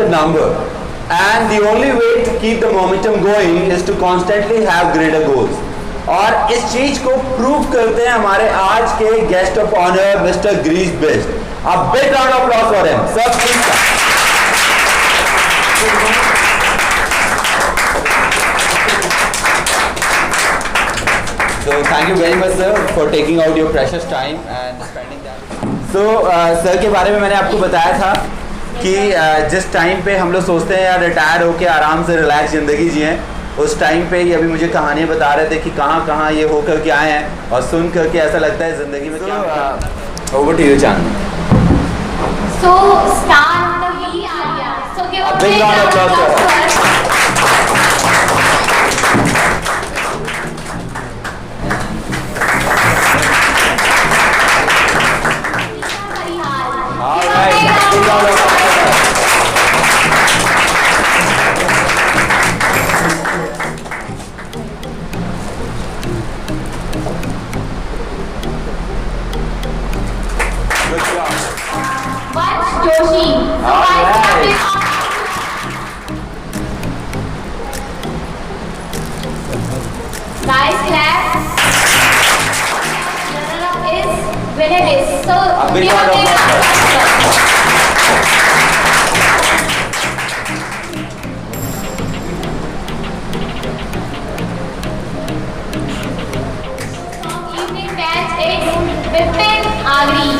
a number. And the only way to keep the momentum going is to constantly have greater goals. और इस चीज को prove करते हैं हमारे आज के guest of honour mister Greece Best. A big round of applause for him. Sir, please come. So thank you very much, sir, for taking out your precious time and spending that. So sir के बारे में मैंने आपको बताया था कि जिस time पे हम लोग सोचते हैं यार रिटायर होके आराम से रिलैक्स ज़िंदगी जिएं, उस टाइम पे ये अभी मुझे कहानियाँ बता रहे थे कि कहाँ कहाँ ये होकर के आए हैं और सुन करके ऐसा लगता है ज़िंदगी में क्या. Over to you, Chan. So start the V Arya. So give a big round of applause for her. All right, big round of applause. Joshi. Guys, clap. Runner-up is Benedict. So, big round of applause. Evening batch is Vipin Agri.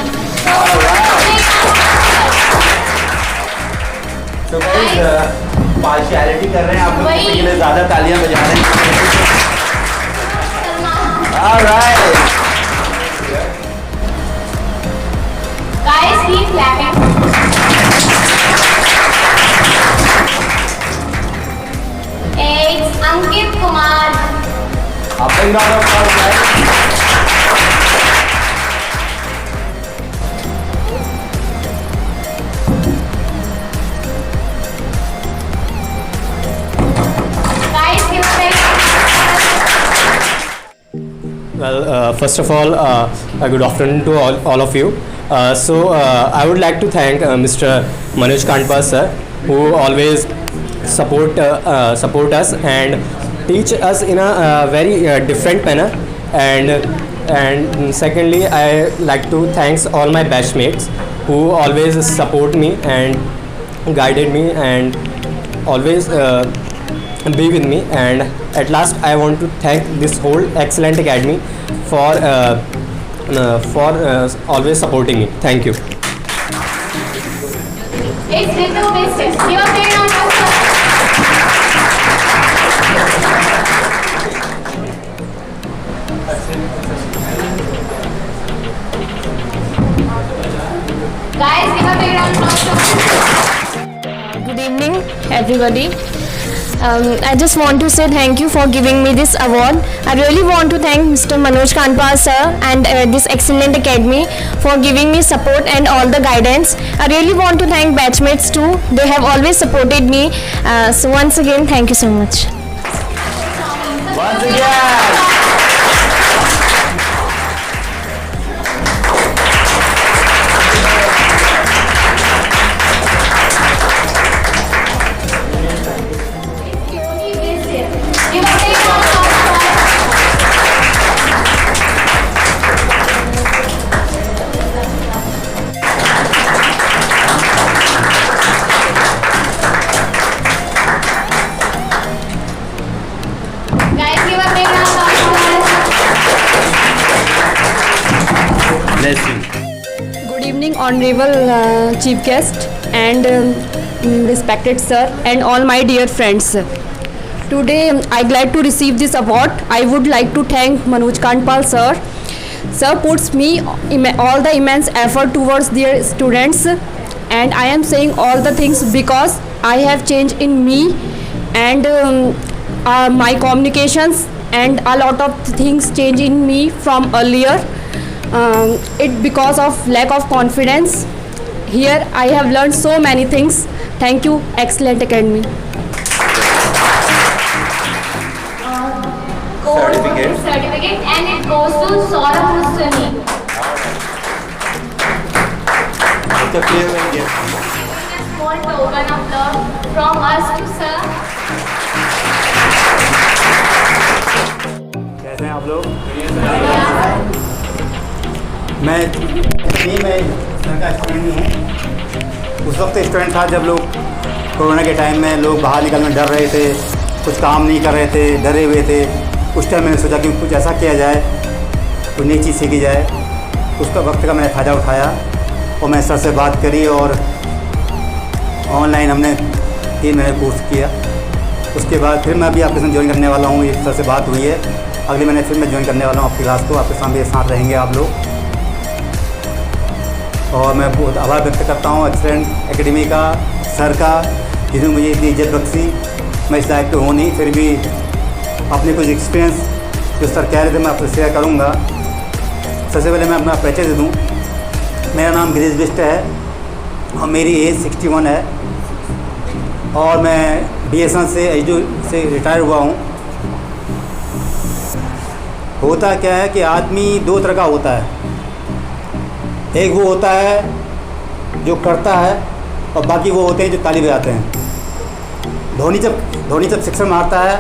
तो partiality कर रहे हैं आप लोग के लिए ज़्यादा तालियां बजा रहे हैं. Alright. Guys, keep clapping. It's Ankit Kumar. A big round of applause, guys. Well, first of all, good afternoon to all of you. I would like to thank Mr. Manoj Kandpal sir, who always support us and teach us in a very different manner. And secondly, I like to thanks all my batchmates who always support me and guided me and always be with me. And at last I want to thank this whole excellent academy for always supporting me. Thank you. It's Ritu Biscuits. Give a big round of applause. Guys, give a big round of applause. Good evening, everybody. I just want to say thank you for giving me this award. I really want to thank Mr. Manoj Kandpal sir and this excellent academy for giving me support and all the guidance. I really want to thank batchmates too. They have always supported me. So once again, thank you so much. Once again. Good evening, honorable chief guest and respected sir and all my dear friends. Today I glad to receive this award. I would like to thank Manoj Kandpal sir. Sir puts me all the immense effort towards their students, and I am saying all the things because I have changed in me and my communications, and a lot of things change in me from earlier. It because of lack of confidence. Here I have learned so many things. Thank you, excellent academy. Certificate and it goes to Saurabh Rusani. It's a clear gift. Small small token of love from us to sir. कैसे हैं आप लोग? मैं sir का student हूँ। उस वक्त student था जब लोग कोरोना के टाइम में लोग बाहर निकलने में डर रहे थे, कुछ काम नहीं कर रहे थे, डरे हुए थे। उस टाइम मैंने सोचा कि कुछ ऐसा किया जाए, कोई नई चीज़ सीखी जाए। उसका वक्त का मैंने फ़ायदा उठाया और मैं सर से बात करी और ऑनलाइन हमने 3 महीने कोर्स किया। उसके बाद फिर मैं अभी आपके साथ ज्वाइन करने वाला हूँ। एक सर से बात हुई है, अगले महीने फिर मैं ज्वाइन करने वाला हूँ आपकी क्लास को। आपके सामने साथ रहेंगे आप लोग। और मैं बहुत आभार व्यक्त करता हूँ एक्सेलेंट एकेडमी का, सर का, जिन्होंने मुझे इतनी इज्जत बख्शी। मैं इस लायक तो हूँ नहीं, फिर भी अपने कुछ एक्सपीरियंस जो सर कह रहे थे मैं आपसे शेयर करूँगा। सबसे पहले मैं अपना परिचय दे दूँ। मेरा नाम गिरीश बिष्ट है और मेरी एज 61 है और मैं BSNL से एचडीओ से रिटायर हुआ हूँ। होता क्या है कि आदमी 2 तरह का होता है। एक वो होता है जो करता है और बाकी वो होते हैं जो ताली बजाते हैं। धोनी जब सिक्सर मारता है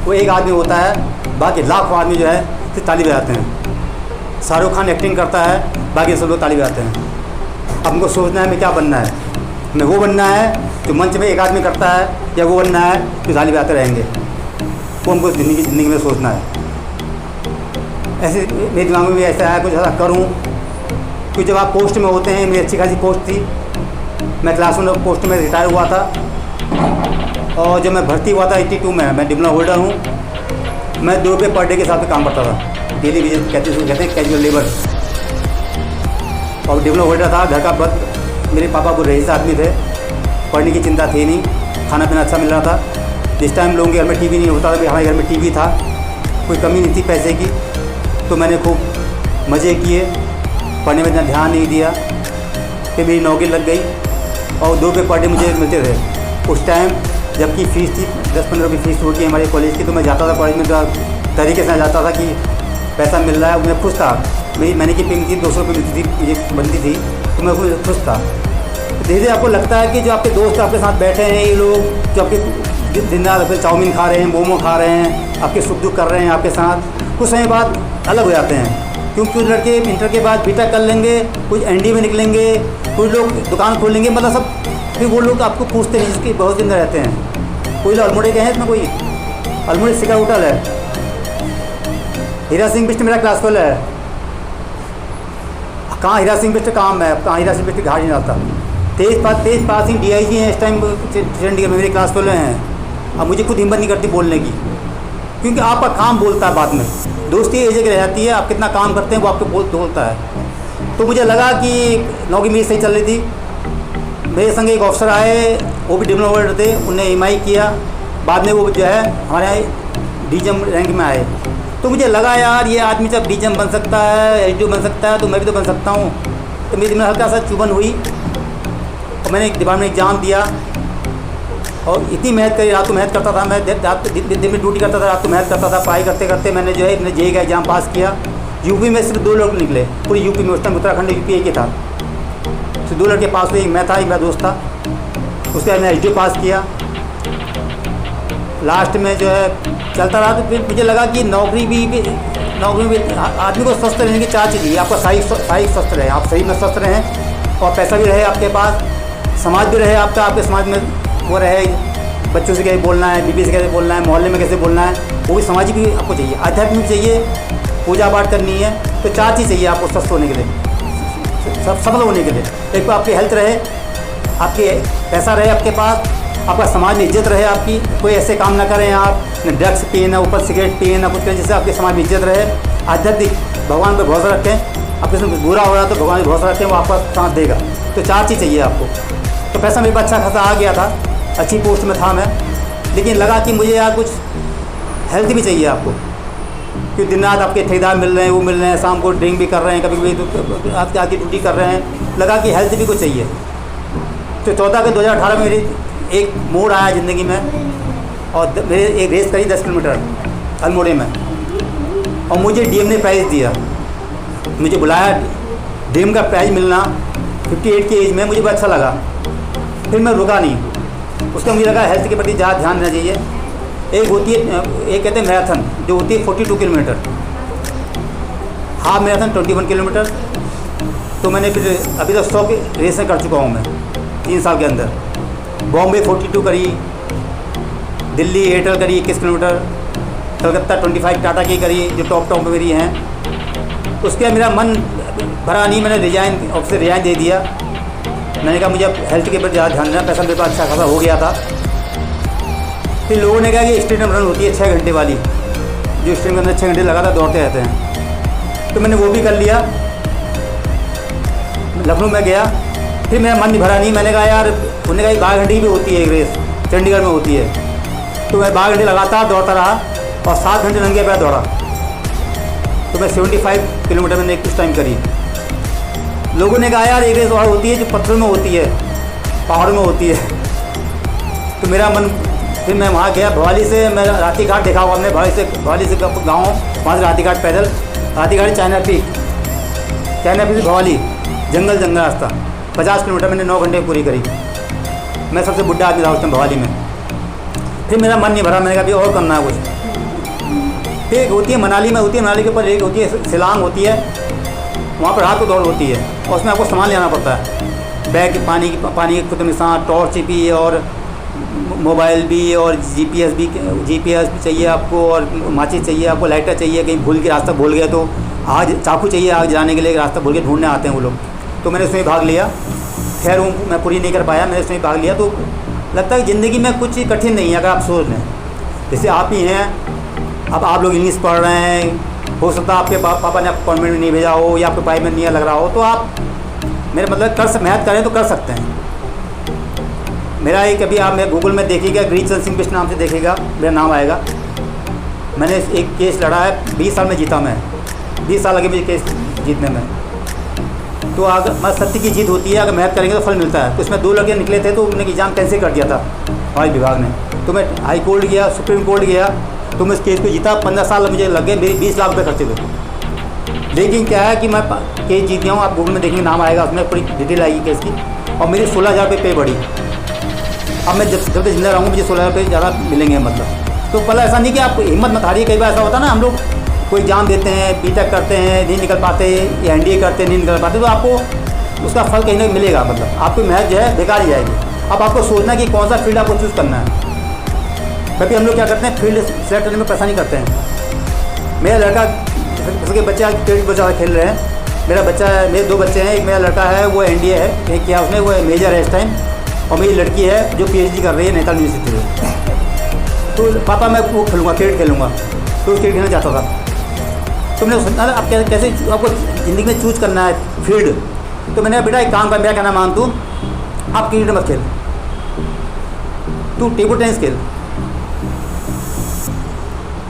वो एक आदमी होता है, बाकी लाखों आदमी जो है सिर्फ ताली बजाते हैं। शाहरुख खान एक्टिंग करता है, बाकी सब लोग ताली बजाते हैं। अब हमको सोचना है हमें क्या बनना है। हमें वो बनना है जो मंच में एक आदमी करता है, या वो बनना है जो ताली बजाते रहेंगे। वो हमको ज़िंदगी में सोचना है। ऐसे मेरे दिमाग में भी ऐसा है कुछ ऐसा करूँ। क्योंकि जब आप पोस्ट में होते हैं, मेरी अच्छी खासी पोस्ट थी। मैं क्लास 1 पोस्ट में रिटायर हुआ था और जब मैं भर्ती हुआ था 82 में, मैं डिप्लोमा होल्डर हूँ। मैं 2 रुपये पर डे के हिसाब से काम करता था। डेली वेजेस कहते हैं कैजुअल लेबर। और डिप्लोमा होल्डर था। घर का मेरे पापा को रईस आदमी थे, पढ़ने की चिंता थी नहीं, खाना पीना अच्छा मिल रहा था। जिस टाइम लोगों के घर में टीवी नहीं होता था, हमारे घर में टीवी था, कोई कमी नहीं थी पैसे की। तो मैंने खूब मज़े किए, पढ़ने में इतना ध्यान नहीं दिया। फिर मेरी नौकरी लग गई और 2 रुपये पर डे मुझे मिलते थे उस टाइम। जबकि फ़ीस थी 10-15 रुपये फ़ीस होती है हमारे कॉलेज की। तो मैं जाता था कॉलेज में, तरीके से जाता था कि पैसा मिल रहा है। मैं खुश था। मेरी महीने की पेमेंट थी 200 रुपये मिलती थी, मुझे बनती थी, तो मैं खुश था। धीरे धीरे आपको लगता है कि जो आपके दोस्त आपके साथ बैठे हैं, ये लोग जो आपके दिन रात फिर चाउमीन खा रहे हैं, मोमो खा रहे हैं, आपके सुख दुख कर रहे हैं आपके साथ, कुछ समय बाद अलग हो जाते हैं। क्योंकि कुछ लड़के इंटर के बाद बीटेक कर लेंगे, कुछ एनडी में निकलेंगे, कुछ लोग दुकान खोल लेंगे, मतलब सब। फिर वो लोग आपको पूछते नहीं, जिसके बहुत दिन रहते हैं। कोई लोग अल्मोड़े गए हैं इसमें, कोई अल्मोड़े सिका होटल है। हीरा सिंह बिष्ट मेरा क्लास फेलो है। कहाँ हीरा सिंह बिष्ट काम है, कहाँ हीरा सिंह बिष्ट घर नहीं आता। तेज पासिंग DIG हैं इस टाइम चंडीगढ़ में, मेरे क्लास फेलो हैं। अब मुझे खुद हिम्मत नहीं करती बोलने की, क्योंकि आपका काम बोलता है बाद में। दोस्ती एक जगह रह जाती है, आप कितना काम करते हैं वो आपको बोलता है। तो मुझे लगा कि नौकरी मेरी सही चल रही थी। मेरे संग एक ऑफिसर आए, वो भी डिप्लोमा होल्डर थे, उन्हें MI किया। बाद में वो जो है हमारे DGM रैंक में आए। तो मुझे लगा यार ये आदमी जब DGM बन सकता है, HDO बन सकता है, तो मैं भी तो बन सकता हूँ। तो मेरे दिमाग में हल्का सा चुभन हुई और मैंने डिपार्टमेंट एग्ज़ाम दिया और इतनी मेहनत करी। रात को मेहनत करता था मैं, दिन में ड्यूटी करता था, रात को मेहनत करता था। पढ़ाई करते करते मैंने जो है JEE का एग्ज़ाम पास किया। यूपी में सिर्फ 2 लोग निकले पूरी यूपी में। उस टाइम उत्तराखंड यूपी एक ही था। तो 2 लड़के पास हुए, एक मैं था, एक मेरा दोस्त था। उसके बाद मैंने HDO पास किया। लास्ट में जो है चलता रहा। तो फिर मुझे लगा कि नौकरी में आदमी को स्वस्थ रहने की 4 चीज़ चाहिए। आपका शारीरिक स्वस्थ रहे, आप शरीर में स्वस्थ रहें, और पैसा भी रहे आपके पास, समाज भी रहे आपका, आपके समाज में वो रहे। बच्चों से कैसे बोलना है, बीबी से कैसे बोलना है, मोहल्ले में कैसे बोलना है, वो भी सामाजिक भी आपको चाहिए। आध्यात्मिक चाहिए, पूजा पाठ करनी है। तो 4 चीज़ चाहिए आपको स्वस्थ होने के लिए, सफल होने के लिए। एक तो आपकी हेल्थ रहे, आपके पैसा रहे आपके पास, आपका समाज में इज्जत रहे आपकी। कोई ऐसे काम ना करें आप, न ड्रग्स पिए, ना ऊपर सिगरेट पिए, ना कुछ करें जिससे आपके समाज में इज्जत रहे। आध्यात्मिक, भगवान पर भरोसा रखें। आपके साथ बुरा हो रहा तो भगवान पर भरोसा रखें, वो आपका साथ देगा। तो 4 चीज़ चाहिए आपको। तो पैसा मेरे पास अच्छा खासा आ गया था, अच्छी पोस्ट में था मैं। लेकिन लगा कि मुझे यार कुछ हेल्थ भी चाहिए आपको, क्योंकि दिन रात आपके ठेकेदार मिल रहे हैं, वो मिल रहे हैं, शाम को ड्रिंक भी कर रहे हैं, कभी कभी तो आके ड्यूटी कर रहे हैं। लगा कि हेल्थ भी कुछ चाहिए। तो 14/2018 में मेरी एक मोड़ आया ज़िंदगी में, और मेरे एक रेस करी 10 किलोमीटर अल्मोड़े में, और मुझे DM ने प्राइज़ दिया। मुझे बुलाया, DM का प्राइज़ मिलना 58 की एज में मुझे बहुत अच्छा लगा। फिर मैं रुका नहीं। उसका मुझे लगा हेल्थ के प्रति ज़्यादा ध्यान देना चाहिए। एक होती है, एक कहते हैं मैराथन, जो होती है 42 किलोमीटर, हाफ मैराथन 21 किलोमीटर। तो मैंने फिर अभी तक 100 की रेसें कर चुका हूँ मैं 3 साल के अंदर। बॉम्बे 42 करी, दिल्ली एयरटेल करी 21 किलोमीटर, कलकत्ता 25 टाटा की करी, जो टॉप मेरी हैं। उसके मेरा मन भरा नहीं, मैंने रिजाइन ऑफिस से रिजाइन दे दिया। मैंने कहा मुझे अब हेल्थ के ऊपर ज़्यादा ध्यान देना, पैसा मेरे पास अच्छा खासा हो गया था। फिर लोगों ने कहा कि स्टेडियम रन होती है 6 घंटे वाली, जो स्टेडियम के अंदर 6 घंटे लगातार दौड़ते रहते हैं। तो मैंने वो भी कर लिया। लखनऊ में गया, फिर मेरा मन नहीं भरा नहीं। मैंने कहा यार, उन्होंने कहा 12 घंटे की भी होती है एक रेस, चंडीगढ़ में होती है। तो मैं 12 घंटे लगातार दौड़ता रहा और 7 घंटे नंगे पैर दौड़ा। तो मैं 75 किलोमीटर मैंने कुछ टाइम करी। लोगों ने कहा यार एक रेस और होती है जो पत्थरों में होती है, पहाड़ों में होती है। तो मेरा मन, फिर मैं वहाँ गया। भवाली से मैं राती घाट देखा हुआ हमने, भवाली से गाँव, वहाँ से राती घाट पैदल, राती घाट चाइना पीक से भवाली, जंगल रास्ता 50 किलोमीटर मैंने 9 घंटे पूरी करी। मैं सबसे बुढ़ा आदमी था उस टाइम भवाली में। फिर मेरा मन नहीं भरा, मैंने कहा अभी और करना है कुछ। फिर एक होती है मनाली में, होती है मनाली के ऊपर एक होती है शिलांग होती है, वहाँ पर रात को दौड़ होती है और उसमें आपको सामान लेना पड़ता है। बैग, पानी की खुद साथ, टॉर्च भी और मोबाइल भी और जीपीएस भी चाहिए आपको, और माचिस चाहिए आपको, लाइटर चाहिए। कहीं भूल के रास्ता भूल गया तो आग, चाकू चाहिए आग जलाने के लिए, रास्ता भूल के ढूंढने आते हैं वो लोग। तो मैंने उसमें भाग लिया। खैर वो मैं पूरी नहीं कर पाया, मैंने उसमें भाग लिया। तो लगता है कि ज़िंदगी में कुछ कठिन नहीं है अगर आप सोच लें। जैसे आप ही हैं, अब आप लोग इंग्लिश पढ़ रहे हैं, हो सकता है आपके पापा ने आपको कॉन्वेंट में नहीं भेजा हो या आपके पाई में नहीं लग रहा हो, तो आप मेरे मतलब मेहनत करें तो कर सकते हैं। मेरा एक अभी आप मैं गूगल में देखिएगा, ग्रीचंद सिंह बिष्ट नाम से देखिएगा, मेरा नाम आएगा। मैंने एक केस लड़ा है, 20 साल में जीता मैं, 20 साल लगे मुझे केस जीतने में। तो अगर मतलब सत्य की जीत होती है, अगर मेहनत करेंगे तो फल मिलता है। तो इसमें 2 लड़के निकले थे, तो उन्होंने एग्ज़ाम कैंसिल कर दिया था हमारे विभाग ने। तो मैं हाई कोर्ट गया, सुप्रीम कोर्ट गया, तो मैं इस केस को जीता। 15 साल मुझे लग गए, मेरे 20 लाख रुपये खर्चे थे। लेकिन क्या है कि मैं केस जीत गया हूँ। आप गूगल में देखेंगे, नाम आएगा, उसमें पूरी डिटेल आएगी केस की। और मेरी 16,000 रुपये पे बढ़ी। अब मैं जब तक जिंदा रहूँगा मुझे 16,000 रुपये ज़्यादा मिलेंगे मतलब। तो पहले ऐसा नहीं कि आप हिम्मत मत हारिए। कई बार ऐसा होता है ना, हम लोग कोई एग्जाम देते हैं, बीटेक करते हैं, नहीं निकल पाते, या एनडीए करते हैं, नहीं निकल पाते, तो आपको उसका फल कहीं ना मिलेगा। मतलब आपकी मेहनत जो है बेकार ही जाएगी। अब आपको सोचना है कि कौन सा फील्ड आपको चूज़ करना है। कभी हम लोग क्या करते हैं, फील्ड सेलेक्ट करने में पैसा नहीं करते हैं। मेरा लड़का, उसके बच्चे आज क्रिकेट बहुत ज़्यादा खेल रहे हैं। मेरे 2 बच्चे हैं। एक मेरा लड़का है वो एनडीए है, एक किया उसने, वो मेजर है इस टाइम। और मेरी लड़की है जो पीएचडी कर रही है नेताल यूनिवर्सिटी में। तो पापा मैं वो खेलूँगा, क्रिकेट खेलूँगा, तो क्रिकेट खेलना चाहता था। तो मैंने सोचा अब कैसे आपको ज़िंदगी में चूज करना है फील्ड। तो मैंने बेटा एक काम कर, मेरा कहना मान, तू आप क्रिकेट मत खेल, तू टेबल टेनिस खेल।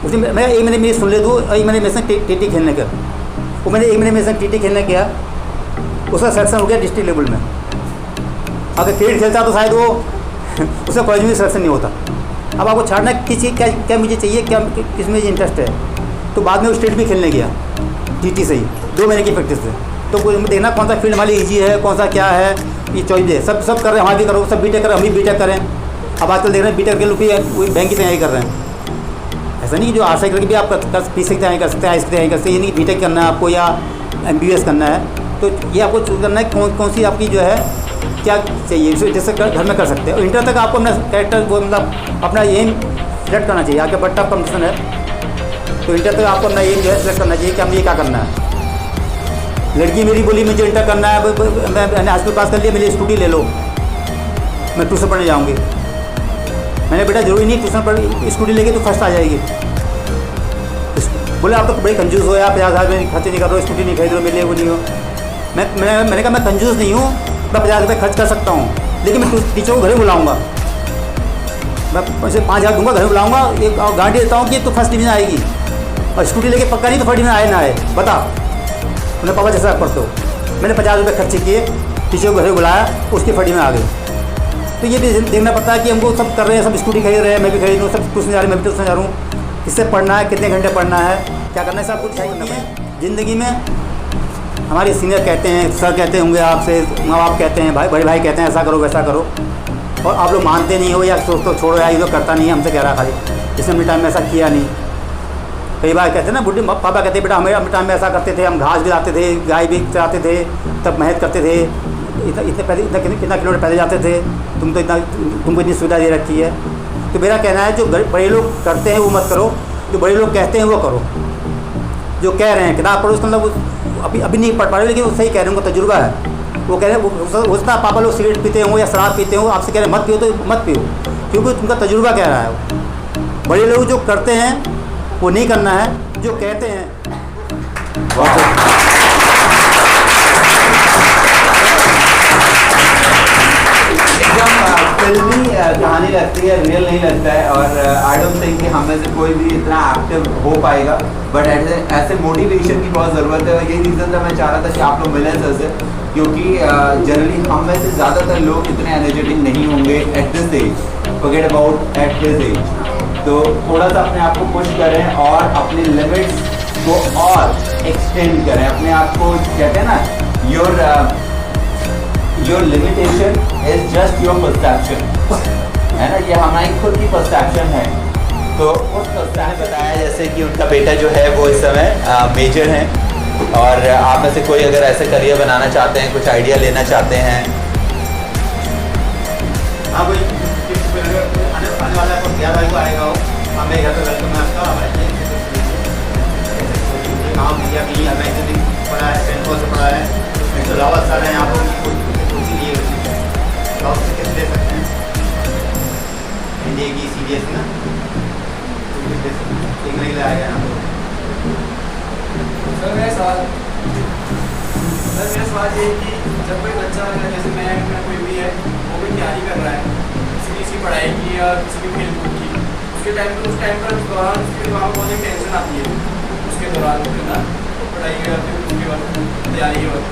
उसने मैं 1 महीने मेरी सुन ले, तू 1 महीने मेरे से टीटी खेलने का। वो मैंने 1 महीने मेरे से टीटी खेलने गया, उसका सिलेक्शन हो गया डिस्ट्रिक्ट लेवल में। अगर क्रिकेट खेलता तो शायद वो उसका कॉलेज में सिलेक्शन नहीं होता। अब आपको छाड़ना किस चीज़ क्या मुझे चाहिए, क्या किस में इंटरेस्ट है। तो बाद में वो स्टेट भी खेलने गया टीटी से ही, 2 महीने की प्रैक्टिस से। तो देखना कौन सा फील्ड हमारी ईजी है, कौन सा क्या है, ये चॉइस है। सब कर रहे हैं, हमारे भी करो, सब बीटेक करें, हम भी बीटेक करें। अब आजकल देख रहे हैं बीटेक के लोग भी वही बैंक की तैयारी कर रहे हैं। ऐसा नहीं कि जो आर्ट्स करके भी आप पी सकते हैं, कर सकते हैं, तैयारी कर सकते हैं। ये नहीं बीटेक करना है आपको या MBBS करना है। तो ये आपको चूज करना है कौन सी आपकी जो है क्या चाहिए, जैसे घर में कर सकते हैं। और इंटर तक आपको अपना कैरेक्टर वो मतलब अपना एम सेलेक्ट करना चाहिए। आपके बड़ा टफ कंपटीशन है, तो इंटर तक आपको अपना एम जो है सेलेक्ट करना चाहिए कि हमें ये क्या करना है। लड़की मेरी बोली मुझे इंटर करना है, मैंने हाई स्कूल पास कर लिया, मेरी स्कूटी ले लो, मैं ट्यूशन पढ़ने जाऊँगी। मैंने बेटा जरूरी नहीं ट्यूशन पढ़, स्कूटी लेके तो फर्स्ट आ जाएगी। बोले आप तो बड़े कंजूस हो, आप 50,000 रुपये खर्चे नहीं कर रहे हो, स्कूटी नहीं खरीद रहे हो, मेरे लिए वो नहीं हो। मैंने कहा मैं कंजूस नहीं हूँ, मैं 50 रुपये खर्च कर सकता हूँ, लेकिन मैं टीचर को घर बुलाऊँगा, मैं पैसे 5,000 दूँगा, घर बुलाऊँगा, एक गारंटी देता हूँ कि तो फर्स्ट डिवीजन आएगी। और स्कूटी लेके पक्का नहीं तो फर्स्ट डिवीजन आए ना आए, बता। मैंने पापा जैसा पढ़ते हो। मैंने 50 रुपये खर्चे किए, टीचर को घर बुलाया, उसकी फर्स्ट डिवीजन आ गई। तो ये भी देखना पड़ता है कि हमको सब कर रहे हैं, सब स्कूटी खरीद रहे हैं, मैं भी खरीद रहा हूँ, सब ट्यूशन जा रहे हैं, मैं भी ट्यूशन जा रहा हूँ। इससे पढ़ना है, कितने घंटे पढ़ना है, क्या करना है, सब कुछ चाहिए। ज़िंदगी में हमारे सीनियर कहते हैं, सर कहते होंगे आपसे, माँ बाप कहते हैं, भाई बड़े भाई कहते हैं ऐसा करो वैसा करो, और आप लोग मानते नहीं हो या सोच तो छोड़ो यार ये तो करता नहीं है, हमसे कह रहा खाली, इसने अपने टाइम में ऐसा किया नहीं। कई बार कहते हैं ना, बुढ़े पापा कहते बेटा हमें अपने टाइम में ऐसा करते थे, हम घास भी लाते थे, गाय भी चराते थे, तब मेहनत करते थे, कितना किलोमीटर पहले जाते थे, तुमको इतनी सुविधा दे रखी है। तो मेरा कहना है जो बड़े लोग करते हैं वो मत करो, जो बड़े लोग कहते हैं वो करो। जो कह रहे हैं किताब पढ़ो उसका मतलब अभी नहीं पढ़ पा रहे, लेकिन वो सही कह रहे हैं, उनका तजुर्बा है। वो कह रहे हैं हो सकता है पापा लोग सिगरेट पीते हों या शराब पीते हों, आपसे कह रहे हैं मत पियो तो मत पियो, क्योंकि उनका तजुर्बा कह रहा है। बड़े लोग जो करते हैं वो नहीं करना है, जो कहते हैं। फिल्मी कहानी लगती है, रियल नहीं लगता है, और आई डोंट थिंक कि हम में से कोई भी इतना एक्टिव हो पाएगा, बट ऐसे मोटिवेशन की बहुत ज़रूरत है। और यही रीज़न था मैं चाह रहा था कि आप लोग मिलें सर से, क्योंकि जनरली हम में से ज़्यादातर लोग इतने एनर्जेटिक नहीं होंगे at this age, forget about at this age. तो थोड़ा सा अपने आप को पुश करें और अपनी लिमिट्स को और एक्सटेंड करें। अपने आप को कहते हैं ना, your limitation is just your perception, है ना, ये हमारी खुद की परसेप्शन है। तो उस परसेप्शन बताया जैसे कि उनका बेटा जो है वो इस समय मेजर हैं, और आप में से कोई अगर ऐसे करियर बनाना चाहते हैं, कुछ आइडिया लेना चाहते हैं, हाँ कोई आने वाला को 11 तारीख को आएगा हो, हमें घर पर वेलकम है आपका। हमारे काम किया भी हमें पढ़ा है, सेंटर से पढ़ा है, तो रावत सर हैं, आप उनकी कुर्सी लिए रावत से कैसे ले सकते हैं, हिंदी की सीरियस ना देखने के लिए आएगा ना। सर मेरा सवाल ये है कि जब कोई बच्चा जैसे मैं कोई भी है वो भी तैयारी कर रहा है किसी की पढ़ाई की या किसी की खेल कूद की, उस टाइम पर उसके दौरान बहुत ही टेंशन आती है, उसके दौरान ना पढ़ाई के बाद उसके बाद तैयारी के वक्त,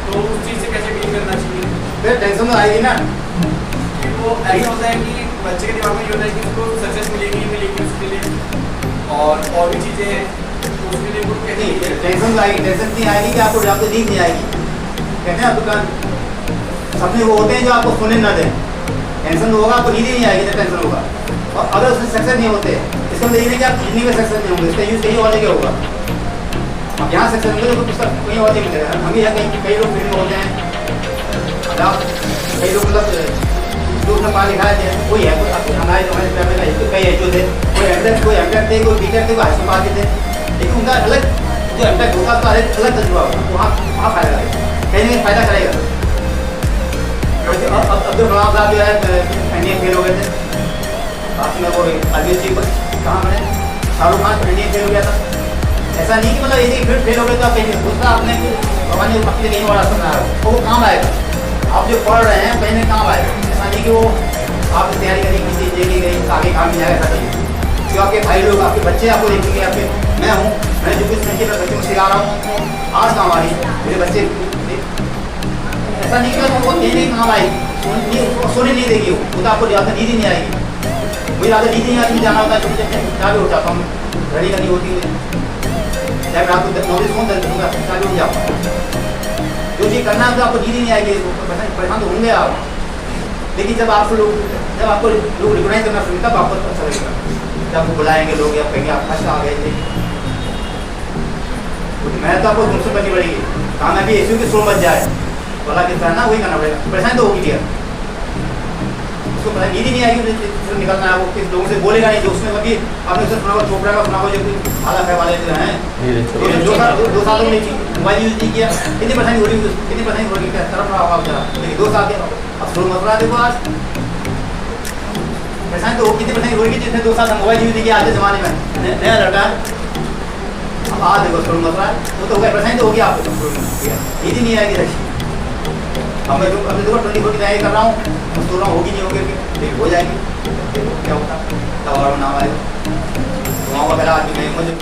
तो उस चीज़ से कैसे डील करना चाहिए? फिर टेंशन तो आएगी ना, कि वो ऐसा होता है कि बच्चे के दिमाग में ये होता है कि उसको सक्सेस मिलेगी उसके लिए और भी चीज़ें हैं, तो उसके लिए वो कहते हैं टेंशन आएगी। टेंशन नहीं आएगी कि आपको नींद नहीं आएगी। कहते हैं आपको सपने वो होते हैं जो आपको सोने ना दें। टेंशन होगा आपको नींद ही नहीं आएगी, तो टेंशन होगा। और अगर उसमें सक्सेस नहीं होते, इसका मतलब ये नहीं कि आप जिंदगी में सक्सेस नहीं होंगे, इसका यूज कहीं और जगह होगा। अब यहाँ सक्सेस होंगे तो पुस्तक कहीं और जगह मिलेगा। हम यहाँ कई लोग फील्ड में होते हैं, कई लोग मतलब जो उसने पढ़ा लिखा है कोई है, हमारे कई एच थे, कोई एमटेक थे, कोई बीटेक थे, कोई हाई स्कूल थे, लेकिन उनका अलग जो एमटेक होगा उसका अलग तजुर्बा होगा, वहाँ फायदा करेगा, कहीं ना कहीं फायदा करेगा। अब्दुल कलाम साहब जो है इंडियन फेल हो गए थे, बाकी में वो अरविंद जी कहाँ मैंने शाहरुख खान इंडियन फेल हो गया था। ऐसा नहीं कि मतलब यदि फिर फेल हो गए तो आप कहीं दूसरा आपने भगवान ने अपने कहीं और सुना है वो काम आएगा। आप जो पढ़ रहे हैं कहीं काम आएगा, ऐसा नहीं कि वो आप तैयारी करेंगे किसी चीज़ की गई आगे काम नहीं आएगा, ऐसा नहीं। जो आपके भाई लोग आपके बच्चे आपको देखेंगे, आपके मैं हूँ, मैं जो कुछ मैं बच्चों को सिखा रहा हूँ, आज काम आ रही मेरे बच्चे, ऐसा नहीं कि वो नहीं काम आएगी, सोने नहीं देगी, वो तो आपको ज़्यादा नींद ही नहीं आएगी। मुझे ज़्यादा नींद नहीं आती, जाना होता है चाबी उठ जाता हूँ, घड़ी करनी होती है, चाहे मैं आपको नॉलेज फोन कर दूँगा, चाबी उठ जाऊँगा। जो चीज़ करना है तो आपको नींद ही नहीं आएगी, परेशान तो होंगे आप, लेकिन जब आपको लोग रिकॉग्नाइज करना शुरू तब आपको अच्छा लगेगा, जब आपको बुलाएंगे लोग या कहेंगे आप फर्स्ट आ गए थे। मेहनत तो आपको तुमसे करनी पड़ेगी, काम है भी ऐसी की शो मच जाए वाला किस तरह ना वही करना पड़ेगा, परेशानी तो होगी भैया, उसको पता नींद ही नहीं आएगी, निकलना है वो किस लोगों से बोलेगा नहीं, जो उसमें अभी आपने सिर्फ सुना चोपड़ा का सुना हो, जो आधा फै वाले जो हैं 2 सालों में मोबाइल यूज़ नहीं किया, कितनी परेशानी हो रही है, तरफ रहा होगा जरा, लेकिन 2 साल के अब शुरू मत रहा देखो आज परेशानी तो कितनी परेशानी हो रही है, जिसने 2 साल से मोबाइल यूज़ नहीं किया आज के ज़माने में नया लड़का है, अब आज देखो शुरू मत रहा है, वो तो हो गया, परेशानी तो होगी आपको, नींद ही नहीं आएगी देखिए। अब मैं देखो 24 की तैयारी कर रहा हूँ, मैं सोच रहा हूँ होगी नहीं होगी, लेकिन हो जाएगी, क्या होता तब और नाम आएगा, वहाँ वगैरह आज मैं मुझे